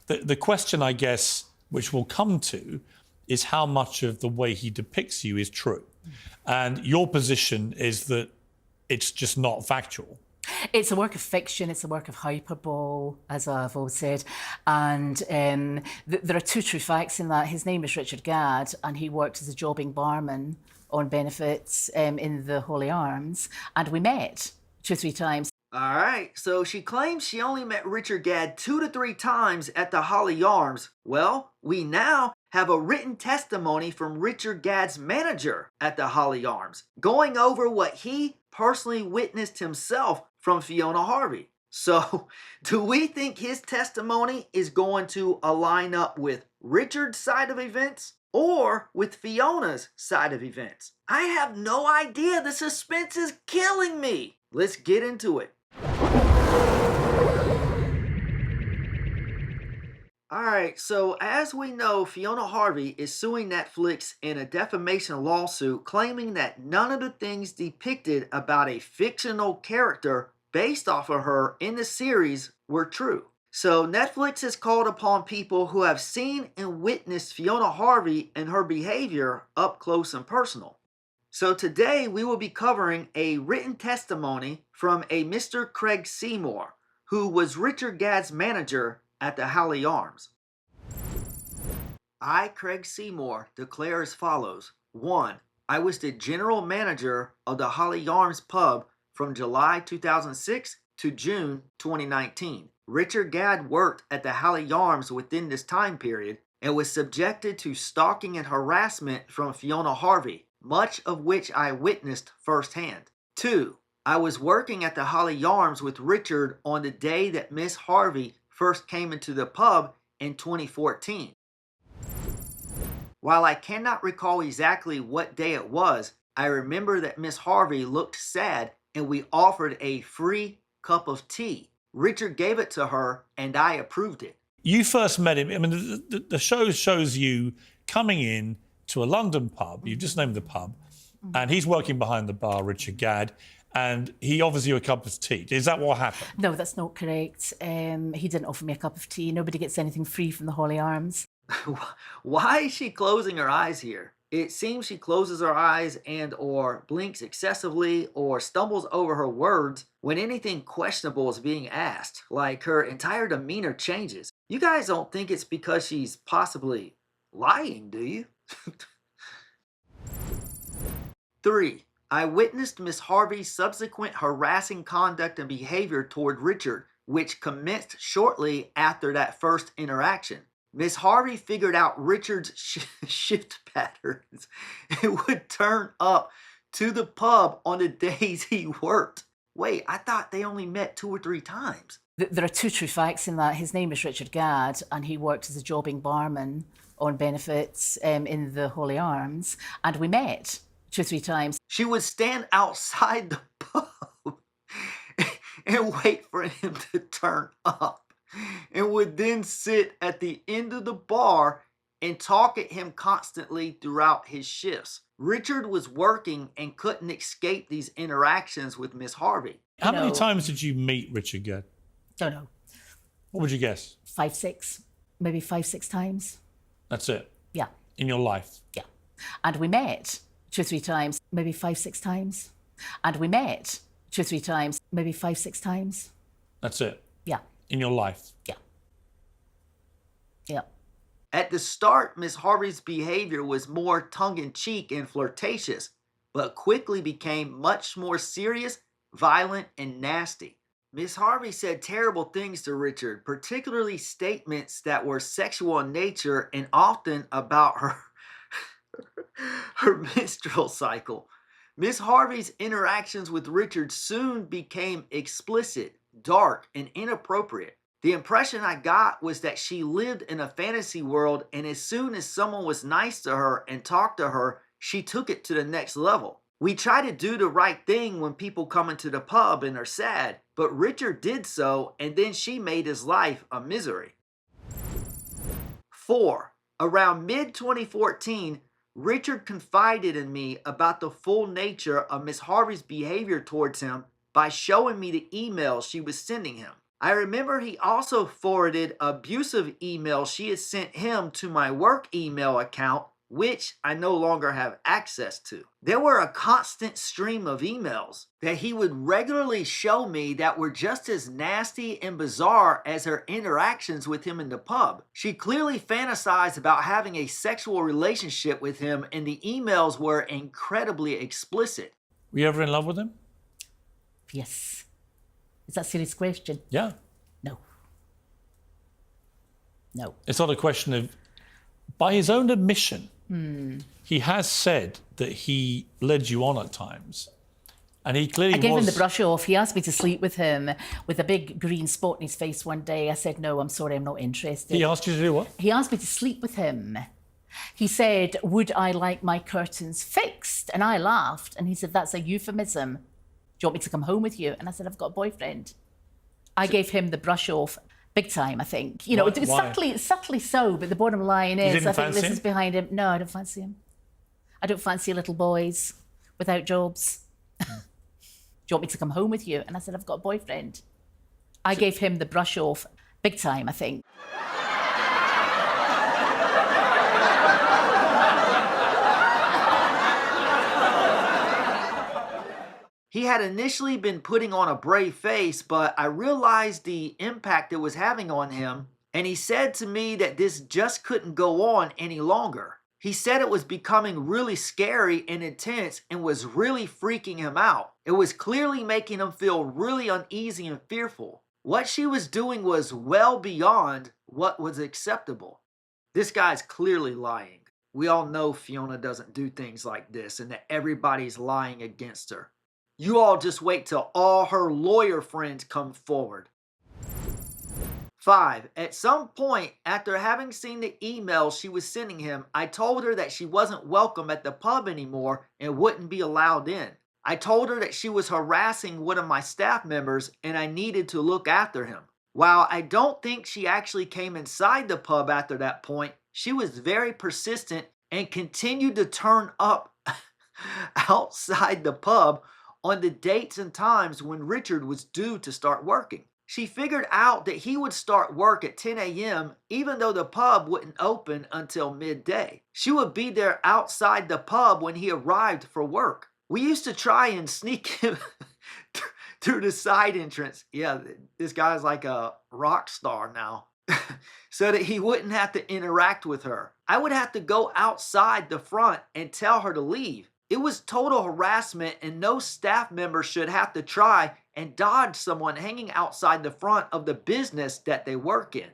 The question, I guess, which we'll come to, is how much of the way he depicts you is true. And your position is that it's just not factual. It's a work of fiction, it's a work of hyperbole, as I've always said. And there are two true facts in that. His name is Richard Gadd, and he worked as a jobbing barman on benefits in the Holy Arms. And we met 2 or 3 times. All right, so she claims she only met Richard Gadd 2 to 3 times at the Holly Arms. Well, we now have a written testimony from Richard Gadd's manager at the Holly Arms, going over what he personally witnessed himself from Fiona Harvey. So, do we think his testimony is going to align up with Richard's side of events or with Fiona's side of events? I have no idea. The suspense is killing me. Let's get into it. Alright, so as we know, Fiona Harvey is suing Netflix in a defamation lawsuit claiming that none of the things depicted about a fictional character based off of her in the series were true. So Netflix has called upon people who have seen and witnessed Fiona Harvey and her behavior up close and personal. So today we will be covering a written testimony from a Mr. Craig Seymour, who was Richard Gadd's manager at the Holly Arms. I, Craig Seymour, declare as follows. 1. I was the general manager of the Holly Arms pub from July 2006 to June 2019. Richard Gadd worked at the Holly Arms within this time period and was subjected to stalking and harassment from Fiona Harvey, much of which I witnessed firsthand. 2. I was working at the Holly Arms with Richard on the day that Miss Harvey first came into the pub in 2014. While I cannot recall exactly what day it was, I remember that Miss Harvey looked sad and we offered a free cup of tea. Richard gave it to her and I approved it. You first met him, I mean, the show shows you coming in to a London pub, you've just named the pub, and he's working behind the bar, Richard Gadd, and he offers you a cup of tea. Is that what happened? No, that's not correct. He didn't offer me a cup of tea. Nobody gets anything free from the Holly Arms. Why is she closing her eyes here? It seems she closes her eyes and or blinks excessively or stumbles over her words when anything questionable is being asked, like her entire demeanor changes. You guys don't think it's because she's possibly lying, do you? 3. I witnessed Miss Harvey's subsequent harassing conduct and behavior toward Richard, which commenced shortly after that first interaction. Miss Harvey figured out Richard's shift patterns and would turn up to the pub on the days he worked. Wait, I thought they only met 2 or 3 times. There are 2 true facts in that. His name is Richard Gadd, and he worked as a jobbing barman on benefits in the Holy Arms, and we met 2 or 3 times. She would stand outside the pub and wait for him to turn up, and would then sit at the end of the bar and talk at him constantly throughout his shifts. Richard was working and couldn't escape these interactions with Miss Harvey. How many times did you meet Richard Gadd? Don't know. What would you guess? 5, 6, maybe 5, 6 times. That's it? Yeah. In your life? Yeah. And we met 2 or 3 times, maybe 5, 6 times. And we met 2 or 3 times, maybe 5, 6 times. That's it? Yeah. In your life? Yeah. Yeah. At the start, Miss Harvey's behavior was more tongue-in-cheek and flirtatious, but quickly became much more serious, violent, and nasty. Miss Harvey said terrible things to Richard, particularly statements that were sexual in nature and often about her menstrual cycle. Miss Harvey's interactions with Richard soon became explicit, dark, and inappropriate. The impression I got was that she lived in a fantasy world, and as soon as someone was nice to her and talked to her, she took it to the next level. We try to do the right thing when people come into the pub and are sad, but Richard did so, and then she made his life a misery. 4. Around mid-2014, Richard confided in me about the full nature of Miss Harvey's behavior towards him by showing me the emails she was sending him. I remember he also forwarded abusive emails she had sent him to my work email account, which I no longer have access to. There were a constant stream of emails that he would regularly show me that were just as nasty and bizarre as her interactions with him in the pub. She clearly fantasized about having a sexual relationship with him, and the emails were incredibly explicit. Were you ever in love with him? Yes. Is that a serious question? Yeah. No. No. It's not a question of, by his own admission, he has said that he led you on at times. And he clearly I gave was... him the brush off. He asked me to sleep with him with a big green spot in his face one day. I said, no, I'm sorry, I'm not interested. He asked you to do what? He asked me to sleep with him. He said, would I like my curtains fixed? And I laughed. And he said, that's a euphemism. Do you want me to come home with you? And I said, I've got a boyfriend. I gave him the brush off big time, I think. You know, Why? subtly so, but the bottom line is, didn't I think fancy this him? is behind him. No, I don't fancy him. I don't fancy little boys without jobs. Do you want me to come home with you? And I said, I've got a boyfriend. I gave him the brush off big time, I think. He had initially been putting on a brave face, but I realized the impact it was having on him, and he said to me that this just couldn't go on any longer. He said it was becoming really scary and intense and was really freaking him out. It was clearly making him feel really uneasy and fearful. What she was doing was well beyond what was acceptable. This guy's clearly lying. We all know Fiona doesn't do things like this and that everybody's lying against her. You all just wait till all her lawyer friends come forward. 5. At some point, after having seen the emails she was sending him, I told her that she wasn't welcome at the pub anymore and wouldn't be allowed in. I told her that she was harassing one of my staff members and I needed to look after him. While I don't think she actually came inside the pub after that point, she was very persistent and continued to turn up outside the pub on the dates and times when Richard was due to start working. She figured out that he would start work at 10 a.m. even though the pub wouldn't open until midday. She would be there outside the pub when he arrived for work. We used to try and sneak him through the side entrance. Yeah, this guy's like a rock star now. So that he wouldn't have to interact with her. I would have to go outside the front and tell her to leave. It was total harassment and no staff member should have to try and dodge someone hanging outside the front of the business that they work in.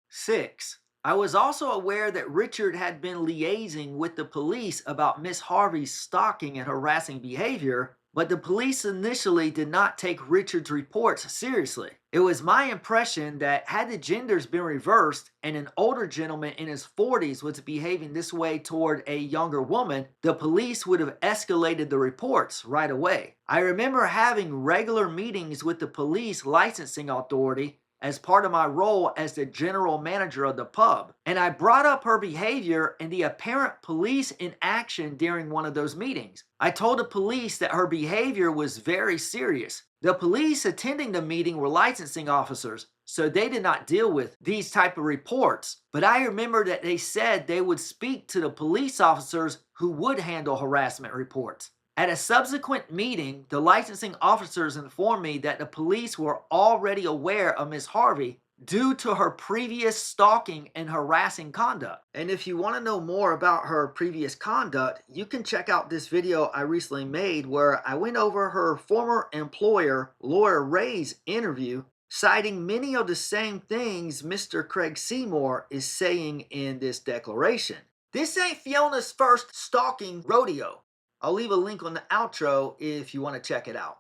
6. I was also aware that Richard had been liaising with the police about Miss Harvey's stalking and harassing behavior, but the police initially did not take Richard's reports seriously. It was my impression that had the genders been reversed and an older gentleman in his 40s was behaving this way toward a younger woman, the police would have escalated the reports right away. I remember having regular meetings with the police licensing authority as part of my role as the general manager of the pub, and I brought up her behavior and the apparent police inaction during one of those meetings. I told the police that her behavior was very serious. The police attending the meeting were licensing officers, so they did not deal with these type of reports, but I remember that they said they would speak to the police officers who would handle harassment reports. At a subsequent meeting, the licensing officers informed me that the police were already aware of Ms. Harvey due to her previous stalking and harassing conduct. And if you want to know more about her previous conduct, you can check out this video I recently made where I went over her former employer, Laura Ray's interview, citing many of the same things Mr. Craig Seymour is saying in this declaration. This ain't Fiona's first stalking rodeo. I'll leave a link on the outro if you want to check it out.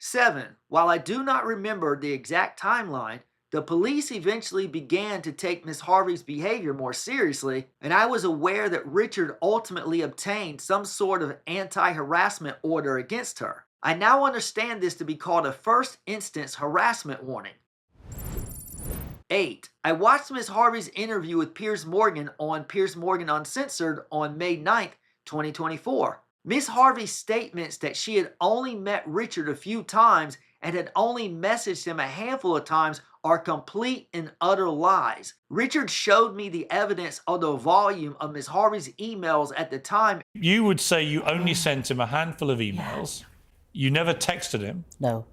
7. While I do not remember the exact timeline, the police eventually began to take Miss Harvey's behavior more seriously, and I was aware that Richard ultimately obtained some sort of anti-harassment order against her. I now understand this to be called a first instance harassment warning. 8. I watched Miss Harvey's interview with Piers Morgan on Piers Morgan Uncensored on May 9th, 2024. Miss Harvey's statements that she had only met Richard a few times and had only messaged him a handful of times are complete and utter lies. Richard showed me the evidence of the volume of Miss Harvey's emails at the time. You would say you only sent him a handful of emails. You never texted him. No.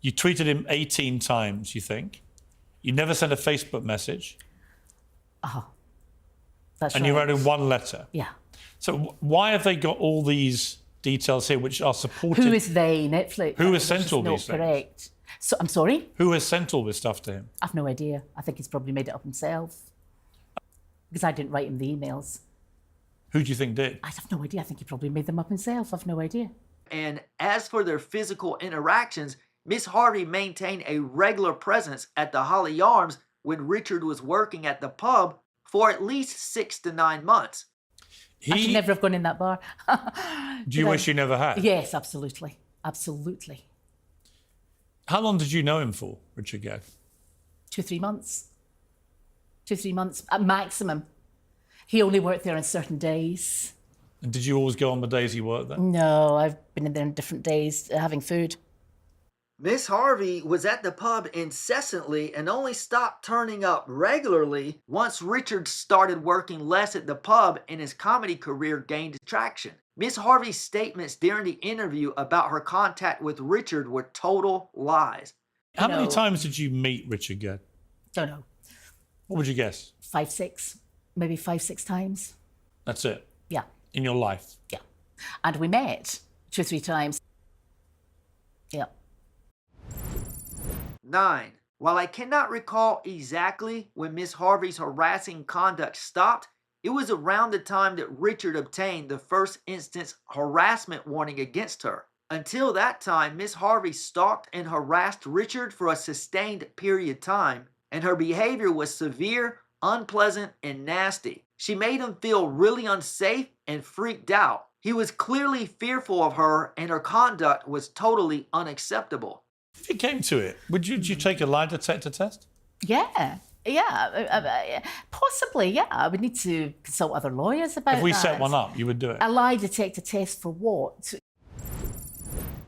You tweeted him 18 times, you think. You never sent a Facebook message. Oh, that's and right. you wrote him one letter. Yeah. So why have they got all these details here which are supported? Who is they? Netflix. Who has sent all these things? Correct. So, I'm sorry? Who has sent all this stuff to him? I've no idea. I think he's probably made it up himself. Because I didn't write him the emails. Who do you think did? I have no idea. I think he probably made them up himself. I've no idea. And as for their physical interactions, Miss Harvey maintained a regular presence at the Holly Arms when Richard was working at the pub for at least 6 to 9 months. I should never have gone in that bar. Do you wish you never had? Yes, absolutely. Absolutely. How long did you know him for, Richard Gadd? 2-3 months. 2-3 months at maximum. He only worked there on certain days. And did you always go on the days he worked there? No, I've been in there on different days having food. Miss Harvey was at the pub incessantly and only stopped turning up regularly once Richard started working less at the pub and his comedy career gained traction. Miss Harvey's statements during the interview about her contact with Richard were total lies. How many times did you meet Richard Gadd? Don't know. What would you guess? 5, 6, maybe 5, 6 times. That's it? Yeah. In your life? Yeah. And we met 2 or 3 times. Yeah. 9. While I cannot recall exactly when Miss Harvey's harassing conduct stopped, it was around the time that Richard obtained the first instance harassment warning against her. Until that time, Miss Harvey stalked and harassed Richard for a sustained period of time, and her behavior was severe, unpleasant, and nasty. She made him feel really unsafe and freaked out. He was clearly fearful of her, and her conduct was totally unacceptable. If it came to it, would you take a lie detector test? Yeah. Yeah. Possibly, yeah. I would need to consult other lawyers about that. If we set one up, you would do it? A lie detector test for what?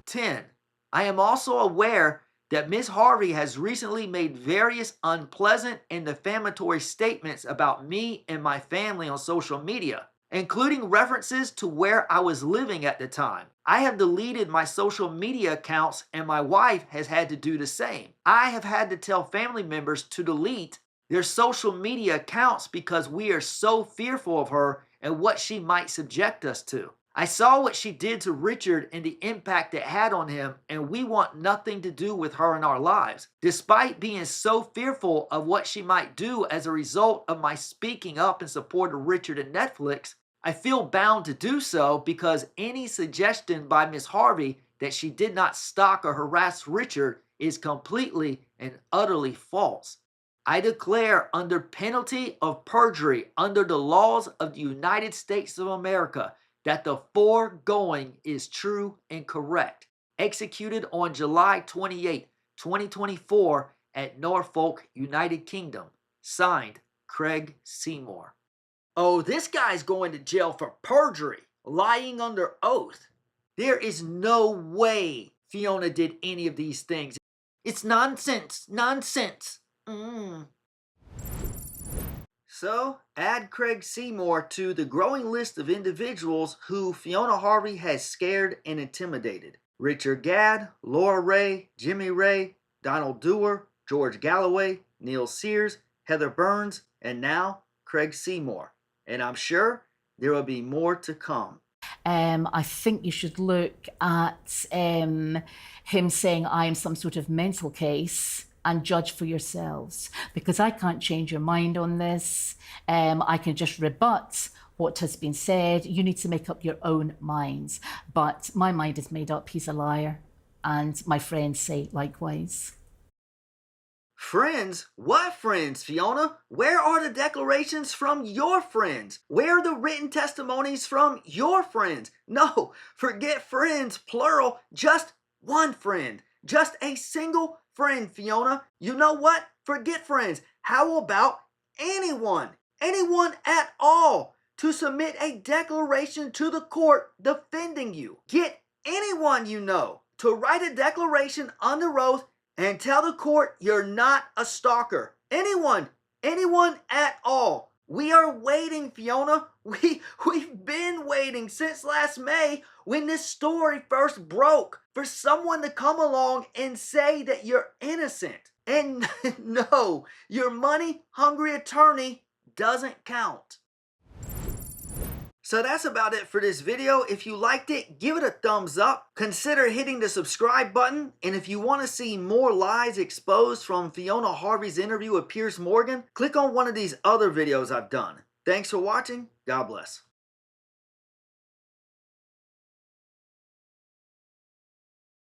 10. I am also aware that Miss Harvey has recently made various unpleasant and defamatory statements about me and my family on social media, including references to where I was living at the time. I have deleted my social media accounts and my wife has had to do the same. I have had to tell family members to delete their social media accounts because we are so fearful of her and what she might subject us to. I saw what she did to Richard and the impact it had on him, and we want nothing to do with her in our lives. Despite being so fearful of what she might do as a result of my speaking up in support of Richard and Netflix, I feel bound to do so because any suggestion by Miss Harvey that she did not stalk or harass Richard is completely and utterly false. I declare under penalty of perjury under the laws of the United States of America that the foregoing is true and correct. Executed on July 28, 2024 at Norfolk, United Kingdom. Signed, Craig Seymour. Oh, this guy's going to jail for perjury, lying under oath. There is no way Fiona did any of these things. It's nonsense, nonsense. So, add Craig Seymour to the growing list of individuals who Fiona Harvey has scared and intimidated. Richard Gadd, Laura Ray, Jimmy Ray, Donald Dewar, George Galloway, Neil Sears, Heather Burns, and now Craig Seymour. And I'm sure there will be more to come. I think you should look at him saying I am some sort of mental case and judge for yourselves, because I can't change your mind on this. I can just rebut what has been said. You need to make up your own minds. But my mind is made up. He's a liar. And my friends say likewise. Friends? What friends, Fiona? Where are the declarations from your friends? Where are the written testimonies from your friends? No, forget friends, plural. Just one friend. Just a single friend, Fiona. You know what? Forget friends. How about anyone? Anyone at all. to submit a declaration to the court defending you. Get anyone you know to write a declaration under oath and tell the court you're not a stalker. Anyone at all. We are waiting, Fiona. We've been waiting since last May when this story first broke for someone to come along and say that you're innocent. And no, your money-hungry attorney doesn't count. So that's about it for this video. If you liked it, give it a thumbs up. Consider hitting the subscribe button. And if you want to see more lies exposed from Fiona Harvey's interview with Piers Morgan, click on one of these other videos I've done. Thanks for watching. God bless.